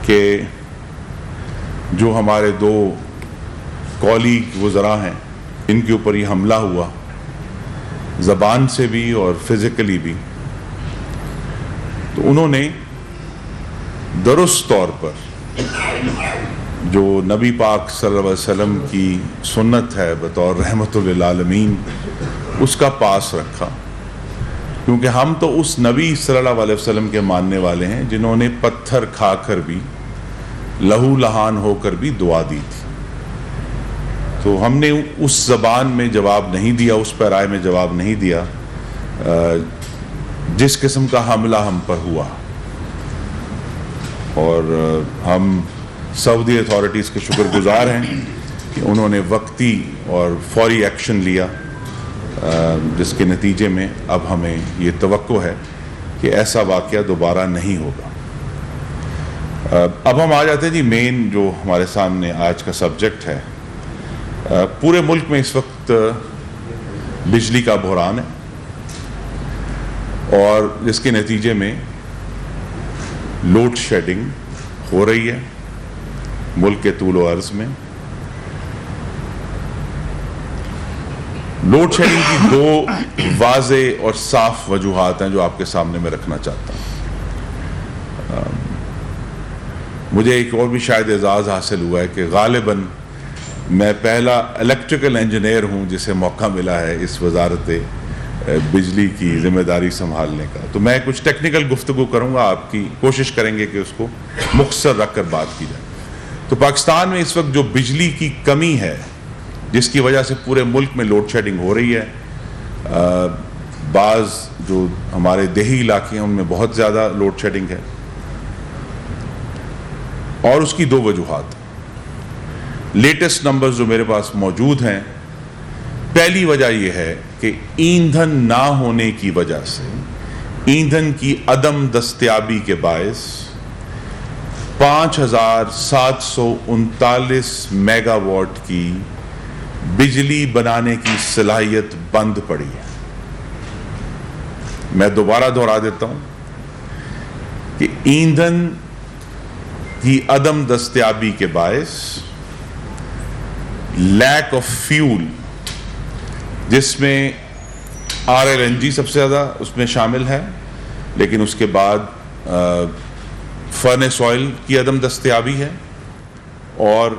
کہ جو ہمارے دو کولیگ وزراء ہیں ان کے اوپر یہ حملہ ہوا، زبان سے بھی اور فزیکلی بھی، تو انہوں نے درست طور پر جو نبی پاک صلی اللہ علیہ وسلم کی سنت ہے بطور رحمت للعالمین اس کا پاس رکھا، کیونکہ ہم تو اس نبی صلی اللہ علیہ وسلم کے ماننے والے ہیں جنہوں نے پتھر کھا کر بھی، لہو لہان ہو کر بھی دعا دی تھی. تو ہم نے اس زبان میں جواب نہیں دیا، اس پیرائے میں جواب نہیں دیا جس قسم کا حملہ ہم پر ہوا. اور ہم سعودی اتھارٹیز کے شکر گزار ہیں کہ انہوں نے وقتی اور فوری ایکشن لیا، جس کے نتیجے میں اب ہمیں یہ توقع ہے کہ ایسا واقعہ دوبارہ نہیں ہوگا. اب ہم آ جاتے ہیں جی مین جو ہمارے سامنے آج کا سبجیکٹ ہے. پورے ملک میں اس وقت بجلی کا بحران ہے، اور جس کے نتیجے میں لوڈ شیڈنگ ہو رہی ہے ملک کے طول و عرض میں. لوڈ شیڈنگ کی دو واضح اور صاف وجوہات ہیں جو آپ کے سامنے میں رکھنا چاہتا ہوں. مجھے ایک اور بھی شاید اعزاز حاصل ہوا ہے کہ غالباً میں پہلا الیکٹریکل انجینئر ہوں جسے موقع ملا ہے اس وزارت بجلی کی ذمہ داری سنبھالنے کا. تو میں کچھ ٹیکنیکل گفتگو کروں گا، آپ کی کوشش کریں گے کہ اس کو مختصر رکھ کر بات کی جائے. تو پاکستان میں اس وقت جو بجلی کی کمی ہے جس کی وجہ سے پورے ملک میں لوڈ شیڈنگ ہو رہی ہے، بعض جو ہمارے دیہی علاقے ہیں ان میں بہت زیادہ لوڈ شیڈنگ ہے، اور اس کی دو وجوہات. لیٹسٹ نمبرز جو میرے پاس موجود ہیں، پہلی وجہ یہ ہے کہ ایندھن نہ ہونے کی وجہ سے، ایندھن کی عدم دستیابی کے باعث 5739 میگا واٹ کی بجلی بنانے کی صلاحیت بند پڑی ہے. میں دوبارہ دہرا دیتا ہوں کہ ایندھن کی عدم دستیابی کے باعث لیک آف فیول، جس میں RLNG سب سے زیادہ اس میں شامل ہے، لیکن اس کے بعد فرنس آئل کی عدم دستیابی ہے، اور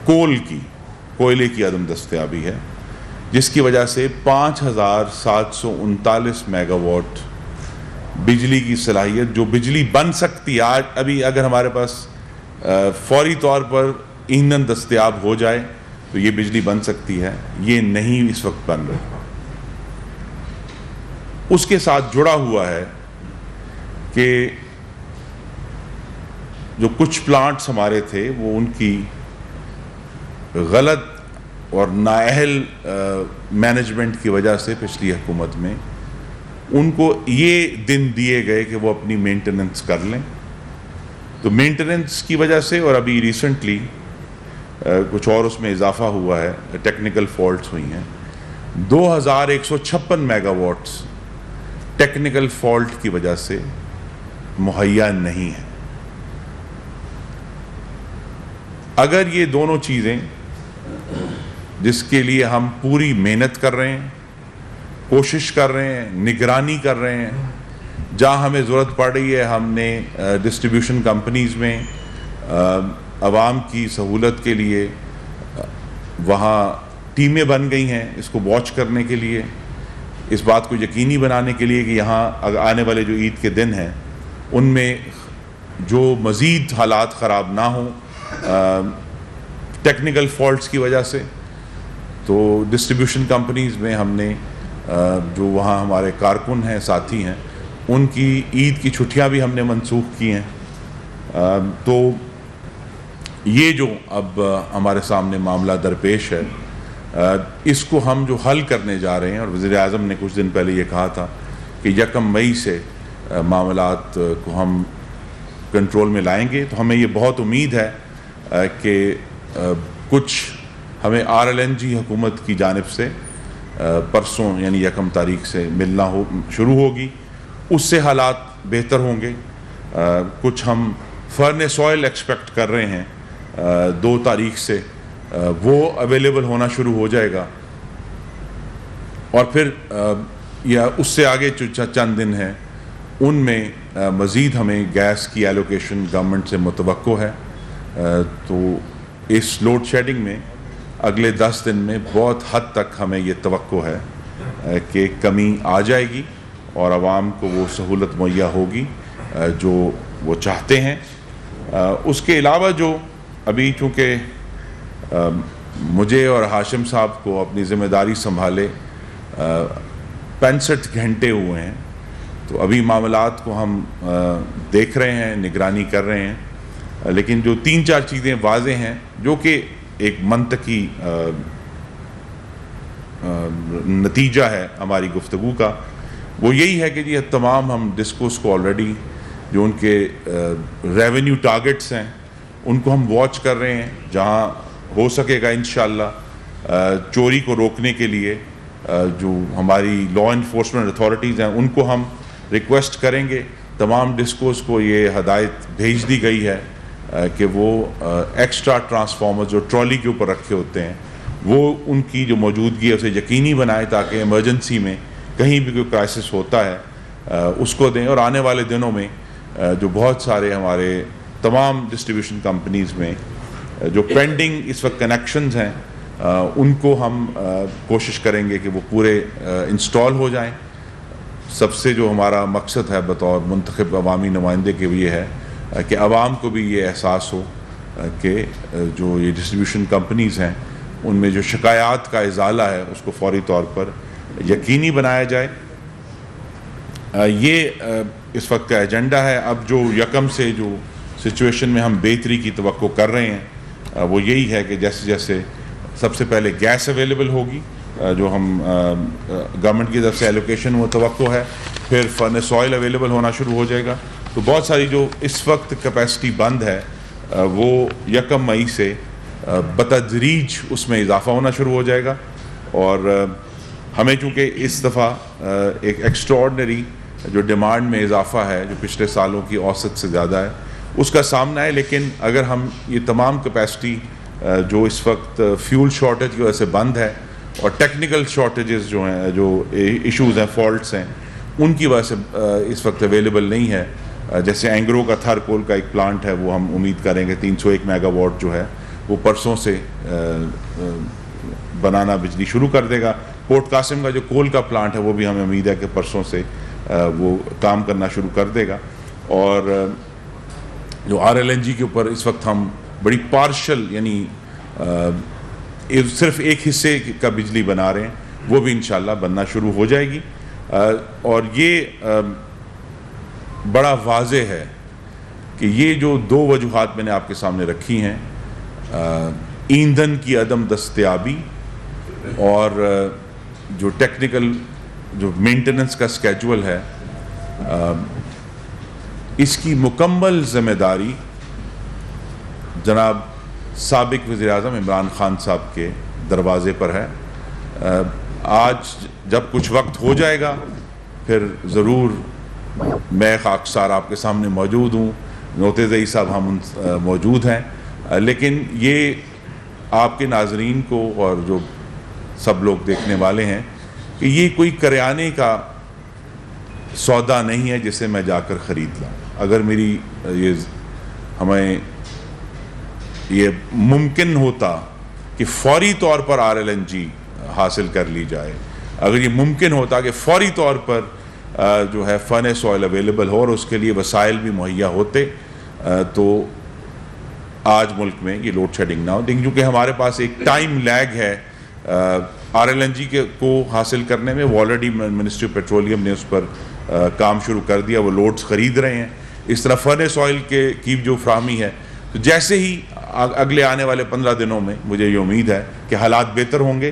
کوئلے کی عدم دستیابی ہے، جس کی وجہ سے 5739 میگا واٹ بجلی کی صلاحیت جو بجلی بن سکتی ہے آج، ابھی اگر ہمارے پاس فوری طور پر ایندھن دستیاب ہو جائے تو یہ بجلی بن سکتی ہے، یہ نہیں اس وقت بن رہی. اس کے ساتھ جڑا ہوا ہے کہ جو کچھ پلانٹس ہمارے تھے وہ ان کی غلط اور نااہل مینجمنٹ کی وجہ سے پچھلی حکومت میں ان کو یہ دن دیے گئے کہ وہ اپنی مینٹیننس کر لیں. تو مینٹیننس کی وجہ سے، اور ابھی ریسنٹلی کچھ اور اس میں اضافہ ہوا ہے، ٹیکنیکل فالٹس ہوئی ہیں، 2156 میگا واٹس ٹیکنیکل فالٹ کی وجہ سے مہیا نہیں ہے. اگر یہ دونوں چیزیں جس کے لیے ہم پوری محنت کر رہے ہیں، کوشش کر رہے ہیں، نگرانی کر رہے ہیں، جہاں ہمیں ضرورت پڑ رہی ہے ہم نے ڈسٹریبیوشن کمپنیز میں عوام کی سہولت کے لیے وہاں ٹیمیں بن گئی ہیں اس کو واچ کرنے کے لیے، اس بات کو یقینی بنانے کے لیے کہ یہاں آنے والے جو عید کے دن ہیں ان میں جو مزید حالات خراب نہ ہوں ٹیکنیکل فالٹس کی وجہ سے. تو ڈسٹریبیوشن کمپنیز میں ہم نے جو وہاں ہمارے کارکن ہیں، ساتھی ہیں، ان کی عید کی چھٹیاں بھی ہم نے منسوخ کی ہیں. تو یہ جو اب ہمارے سامنے معاملہ درپیش ہے، اس کو ہم جو حل کرنے جا رہے ہیں، اور وزیر اعظم نے کچھ دن پہلے یہ کہا تھا کہ 1 مئی سے معاملات کو ہم کنٹرول میں لائیں گے. تو ہمیں یہ بہت امید ہے کہ کچھ ہمیں RLNG حکومت کی جانب سے پرسوں یعنی 1 تاریخ سے ملنا شروع ہوگی، اس سے حالات بہتر ہوں گے. کچھ ہم فرنس آئل ایکسپیکٹ کر رہے ہیں 2 تاریخ سے وہ اویلیبل ہونا شروع ہو جائے گا، اور پھر یا اس سے آگے جو چند دن ہیں ان میں مزید ہمیں گیس کی ایلوکیشن گورنمنٹ سے متوقع ہے. تو اس لوڈ شیڈنگ میں اگلے 10 دن میں بہت حد تک ہمیں یہ توقع ہے کہ کمی آ جائے گی اور عوام کو وہ سہولت مہیا ہوگی جو وہ چاہتے ہیں. اس کے علاوہ جو ابھی چونکہ مجھے اور ہاشم صاحب کو اپنی ذمہ داری سنبھالے 65 گھنٹے ہوئے ہیں، تو ابھی معاملات کو ہم دیکھ رہے ہیں، نگرانی کر رہے ہیں، لیکن جو 3-4 چیزیں واضح ہیں جو کہ ایک منطقی نتیجہ ہے ہماری گفتگو کا، وہ یہی ہے کہ یہ تمام ہم ڈسکوس کو آلریڈی جو ان کے ریونیو ٹارگٹس ہیں ان کو ہم واچ کر رہے ہیں. جہاں ہو سکے گا انشاءاللہ چوری کو روکنے کے لیے جو ہماری لا انفورسمنٹ اتھارٹیز ہیں ان کو ہم ریکویسٹ کریں گے. تمام ڈسکوس کو یہ ہدایت بھیج دی گئی ہے کہ وہ ایکسٹرا ٹرانسفارمر جو ٹرالی کے اوپر رکھے ہوتے ہیں وہ ان کی جو موجودگی ہے اسے یقینی بنائے تاکہ ایمرجنسی میں کہیں بھی کوئی کرائسس ہوتا ہے اس کو دیں. اور آنے والے دنوں میں جو بہت سارے ہمارے تمام ڈسٹریبیوشن کمپنیز میں جو پینڈنگ اس وقت کنیکشنز ہیں ان کو ہم کوشش کریں گے کہ وہ پورے انسٹال ہو جائیں. سب سے جو ہمارا مقصد ہے بطور منتخب عوامی نمائندے کے یہ ہے کہ عوام کو بھی یہ احساس ہو کہ جو یہ ڈسٹریبیوشن کمپنیز ہیں ان میں جو شکایات کا ازالہ ہے اس کو فوری طور پر یقینی بنایا جائے. یہ اس وقت کا ایجنڈا ہے. اب جو یکم سے جو سچویشن میں ہم بہتری کی توقع کر رہے ہیں وہ یہی ہے کہ جیسے جیسے سب سے پہلے گیس اویلیبل ہوگی جو ہم گورنمنٹ کی طرف سے ایلوکیشن وہ توقع ہے، پھر فرنس آئل اویلیبل ہونا شروع ہو جائے گا. تو بہت ساری جو اس وقت کیپیسٹی بند ہے وہ 1 مئی سے بتدریج اس میں اضافہ ہونا شروع ہو جائے گا. اور ہمیں چونکہ اس دفعہ ایک ایکسٹراڈنری جو ڈیمانڈ میں اضافہ ہے جو پچھلے سالوں کی اوسط سے زیادہ ہے اس کا سامنا ہے، لیکن اگر ہم یہ تمام کیپیسٹی جو اس وقت فیول شارٹیج کی وجہ سے بند ہے اور ٹیکنیکل شارٹیجز جو ہیں جو ایشوز ہیں فالٹس ہیں ان کی وجہ سے اس وقت اویلیبل نہیں ہے، جیسے اینگرو کا تھر کول کا ایک پلانٹ ہے وہ ہم امید کریں گے 301 میگا واٹ جو ہے وہ پرسوں سے بنانا بجلی شروع کر دے گا. پورٹ قاسم کا جو کول کا پلانٹ ہے وہ بھی ہمیں امید ہے کہ پرسوں سے وہ کام کرنا شروع کر دے گا. اور جو RLNG کے اوپر اس وقت ہم بڑی پارشل یعنی صرف ایک حصے کا بجلی بنا رہے ہیں وہ بھی انشاءاللہ بننا شروع ہو جائے گی. اور یہ بڑا واضح ہے کہ یہ جو 2 وجوہات میں نے آپ کے سامنے رکھی ہیں، ایندھن کی عدم دستیابی اور جو ٹیکنیکل جو مینٹیننس کا اسکیجول ہے، اس کی مکمل ذمہ داری جناب سابق وزیر اعظم عمران خان صاحب کے دروازے پر ہے. آج جب کچھ وقت ہو جائے گا پھر ضرور میں خاکسار آپ کے سامنے موجود ہوں، نوتیزئی صاحب ہم موجود ہیں، لیکن یہ آپ کے ناظرین کو اور جو سب لوگ دیکھنے والے ہیں کہ یہ کوئی کریانے کا سودا نہیں ہے جسے میں جا کر خرید لوں. اگر میری ہمیں یہ ممکن ہوتا کہ فوری طور پر RLNG حاصل کر لی جائے، اگر یہ ممکن ہوتا کہ فوری طور پر جو ہے فرنس آئل اویلیبل ہو اور اس کے لیے وسائل بھی مہیا ہوتے تو آج ملک میں یہ لوڈ شیڈنگ نہ ہو. لیکن کیونکہ ہمارے پاس ایک ٹائم لیگ ہے RLNG کو حاصل کرنے میں، وہ آلریڈی منسٹری آف پیٹرولیم نے اس پر کام شروع کر دیا، وہ لوڈز خرید رہے ہیں. اس طرح فرنس آئل کی جو فراہمی ہے تو جیسے ہی اگلے آنے والے 15 دنوں میں مجھے یہ امید ہے کہ حالات بہتر ہوں گے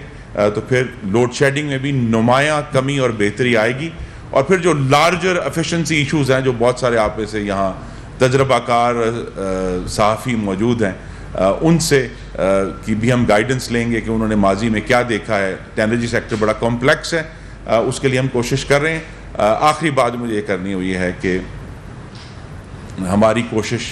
تو پھر لوڈ شیڈنگ میں بھی نمایاں کمی اور بہتری آئے گی. اور پھر جو لارجر ایفیشنسی ایشوز ہیں جو بہت سارے آپ میں سے یہاں تجربہ کار صحافی موجود ہیں ان سے کی بھی ہم گائیڈنس لیں گے کہ انہوں نے ماضی میں کیا دیکھا ہے. انرجی سیکٹر بڑا کمپلیکس ہے، اس کے لیے ہم کوشش کر رہے ہیں. آخری بات مجھے یہ کرنی ہوئی ہے کہ ہماری کوشش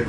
1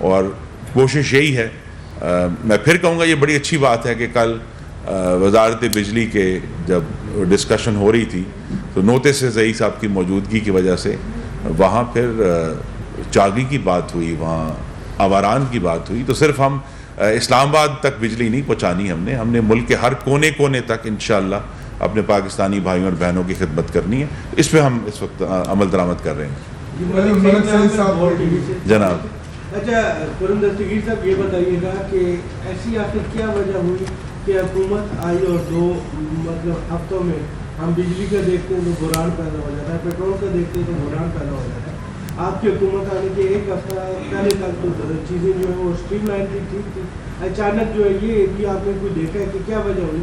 اور کوشش یہی ہے. میں پھر کہوں گا یہ بڑی اچھی بات ہے کہ کل وزارت بجلی کے جب ڈسکشن ہو رہی تھی تو نوٹس زئی صاحب کی موجودگی کی وجہ سے وہاں پھر چاگی کی بات ہوئی, وہاں آواران کی بات ہوئی. تو صرف ہم اسلام آباد تک بجلی نہیں پہنچانی, ہم نے ملک کے ہر کونے کونے تک انشاءاللہ اپنے پاکستانی بھائیوں اور بہنوں کی خدمت کرنی ہے. اس پہ ہم اس وقت عمل درآمد کر رہے ہیں. جناب اچھا قرم دستگیر صاحب یہ بتائیے گا کہ ایسی آخر کیا وجہ ہوئی کہ حکومت آئی اور 2 مطلب ہفتوں میں ہم بجلی کا دیکھتے ہیں تو بحران پیدا ہو جاتا ہے, پیٹرول کا دیکھتے ہیں تو بحران پیدا ہو جاتا ہے. آپ کی حکومت آنے کے 1 ہفتہ پہلے تک تو چیزیں جو ہیں وہ اسٹریم لائن کی ٹھیک تھی, اچانک جو ہے یہ بھی آپ نے کوئی دیکھا ہے کہ کیا وجہ ہوئی؟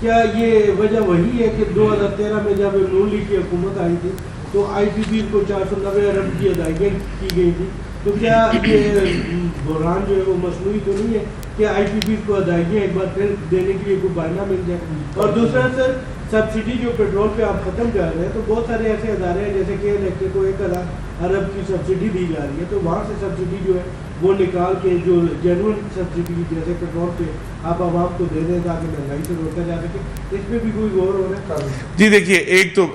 کیا یہ وجہ وہی ہے کہ 2013 میں جب نون لیگ کی حکومت آئی تھی تو آئی پی پی کو 490 ارب کی ادائیگیاں کی گئی تھی, تو کیا یہ بحران جو ہے وہ مصنوعی تو نہیں ہے کہ آئی پی پی کو ادائیگیاں ایک بار پھر دینے کے لیے کوئی بہانہ مل جائے؟ اور دوسرا سر سبسڈی جو پیٹرول پہ آپ ختم کر رہے ہیں تو بہت سارے ایسے ادارے ہیں جیسے کہ الیکٹرک کو 1000 ارب کی سبسڈی دی جا رہی ہے, تو وہاں سے سبسڈی جو ہے وہ نکال کے جو جینوئن سبسڈی جیسے پیٹرول پہ آپ عوام کو دے دیں تاکہ مہنگائی سے روکا جا سکے, اس پہ بھی کوئی غور ہو رہا ہے؟ جی دیکھیے, ایک تو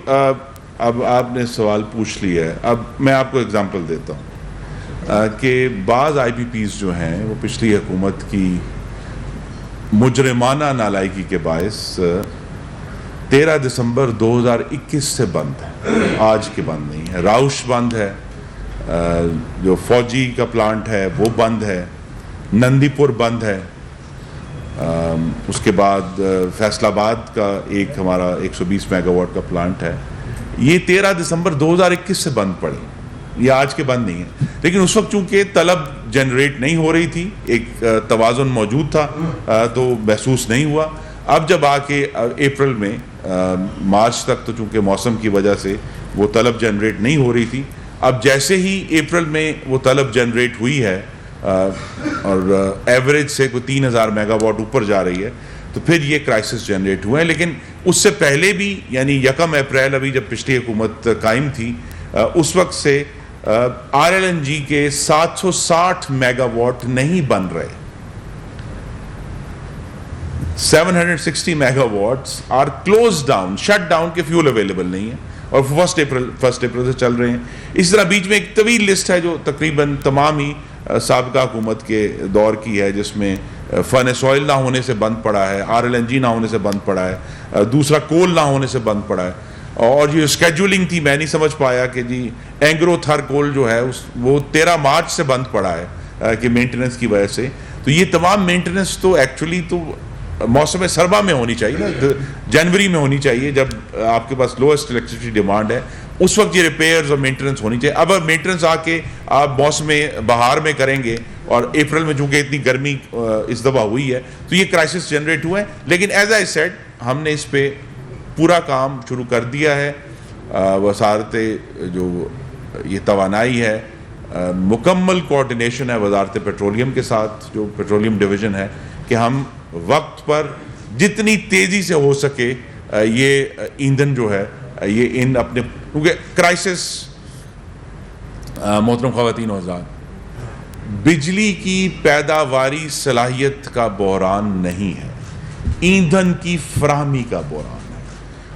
اب آپ نے سوال پوچھ لیا ہے, اب میں آپ کو اگزامپل دیتا ہوں کہ بعض آئی پی پیز جو ہیں وہ پچھلی حکومت کی مجرمانہ نالائکی کے باعث 13 دسمبر 2021 سے بند ہے, آج کے بند نہیں ہے. راؤش بند ہے, جو فوجی کا پلانٹ ہے وہ بند ہے, نندی پور بند ہے, اس کے بعد فیصل آباد کا ایک ہمارا 120 میگا واٹ کا پلانٹ ہے. یہ 13 دسمبر 2021 سے بند پڑے, یہ آج کے بند نہیں ہے. لیکن اس وقت چونکہ طلب جنریٹ نہیں ہو رہی تھی, ایک توازن موجود تھا تو محسوس نہیں ہوا. اب جب آ کے اپریل میں مارچ تک تو چونکہ موسم کی وجہ سے وہ طلب جنریٹ نہیں ہو رہی تھی, اب جیسے ہی اپریل میں وہ طلب جنریٹ ہوئی ہے اور ایوریج سے کوئی 3000 میگا واٹ اوپر جا رہی ہے, تو پھر یہ کرائسس جنریٹ ہوئے ہیں. لیکن اس سے پہلے بھی یعنی 1 اپریل ابھی جب پچھلی حکومت قائم تھی اس وقت سے آر ایل این جی کے 760 میگا واٹ نہیں بن رہے. 760 megawatts are close down, shut down, کے فیول اویلیبل نہیں ہے اور 1 اپریل سے چل رہے ہیں. اسی طرح بیچ میں ایک طویل لسٹ ہے جو تقریباً تمام ہی سابقہ حکومت کے دور کی ہے, جس میں فرنس آئل نہ ہونے سے بند پڑا ہے, آر ایل این جی نہ ہونے سے بند پڑا ہے, دوسرا کول نہ ہونے سے بند پڑا ہے. اور یہ اسکیجولنگ تھی, میں نہیں سمجھ پایا کہ جی اینگرو تھر کول جو ہے وہ 13 مارچ سے بند پڑا ہے کہ مینٹیننس کی وجہ سے. تو یہ تمام مینٹیننس تو ایکچولی تو موسم سرما میں ہونی چاہیے نا, جنوری میں ہونی چاہیے جب آپ کے پاس لوسٹ الیکٹریسٹی ڈیمانڈ ہے, اس وقت یہ ریپیئرز اور مینٹیننس ہونی چاہیے. اب مینٹیننس آ کے آپ موسم بہار میں کریں گے اور اپریل میں چونکہ اتنی گرمی اس دفعہ ہوئی ہے تو یہ کرائسس جنریٹ ہوئے ہیں. لیکن ایز آئی سیڈ ہم نے اس پہ پورا کام شروع کر دیا ہے. وزارت جو یہ توانائی ہے, مکمل کوارڈینیشن ہے وزارت پیٹرولیم کے ساتھ, جو پیٹرولیم ڈویژن ہے, کہ ہم وقت پر جتنی تیزی سے ہو سکے یہ ایندھن جو ہے یہ ان اپنے, کیونکہ کرائسس محترم خواتین و حضرات, بجلی کی پیداواری صلاحیت کا بحران نہیں ہے, ایندھن کی فراہمی کا بحران ہے.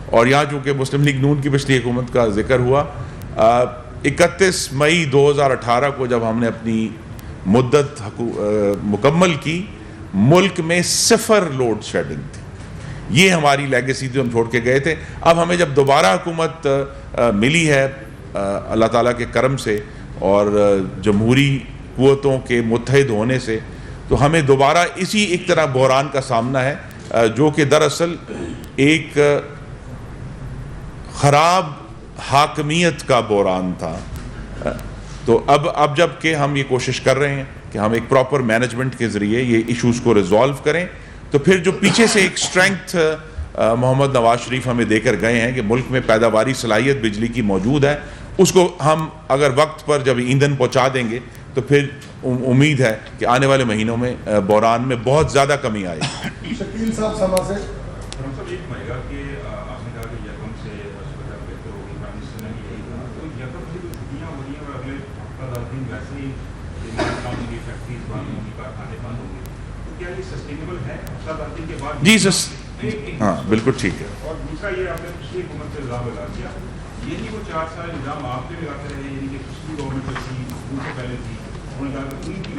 اور یہاں چونکہ مسلم لیگ نون کی پچھلی حکومت کا ذکر ہوا, 31 مئی 2018 کو جب ہم نے اپنی مدت مکمل کی, ملک میں 0 لوڈ شیڈنگ تھی. یہ ہماری لیگیسی تھی, ہم چھوڑ کے گئے تھے. اب ہمیں جب دوبارہ حکومت ملی ہے اللہ تعالیٰ کے کرم سے اور جمہوری قوتوں کے متحد ہونے سے, تو ہمیں دوبارہ اسی ایک طرح بحران کا سامنا ہے جو کہ دراصل ایک خراب حاکمیت کا بحران تھا. تو اب جب کہ ہم یہ کوشش کر رہے ہیں کہ ہم ایک پراپر مینجمنٹ کے ذریعے یہ ایشوز کو ریزالو کریں, تو پھر جو پیچھے سے ایک اسٹرینگتھ محمد نواز شریف ہمیں دے کر گئے ہیں کہ ملک میں پیداواری صلاحیت بجلی کی موجود ہے, اس کو ہم اگر وقت پر جب ایندھن پہنچا دیں گے تو پھر امید ہے کہ آنے والے مہینوں میں بحران میں بہت زیادہ کمی آئے گی. شکیل صاحب سما سے فیکٹریز بند ہوں گی, کارخانے بند ہوں گے, تو کیا یہ سسٹینیبل ہے افسر آتی کے بعد؟ جی ہاں بالکل ٹھیک ہے. اور دوسرا یہ آپ نے پچھلی حکومت سے الزام لگا دیا, یہ نہیں وہ 4 سال الزام آپ پہ لگاتے رہے, یعنی کہ پچھلی گورنمنٹ جو تھی ان سے پہلے تھی, انہوں نے کہا کہ ان کی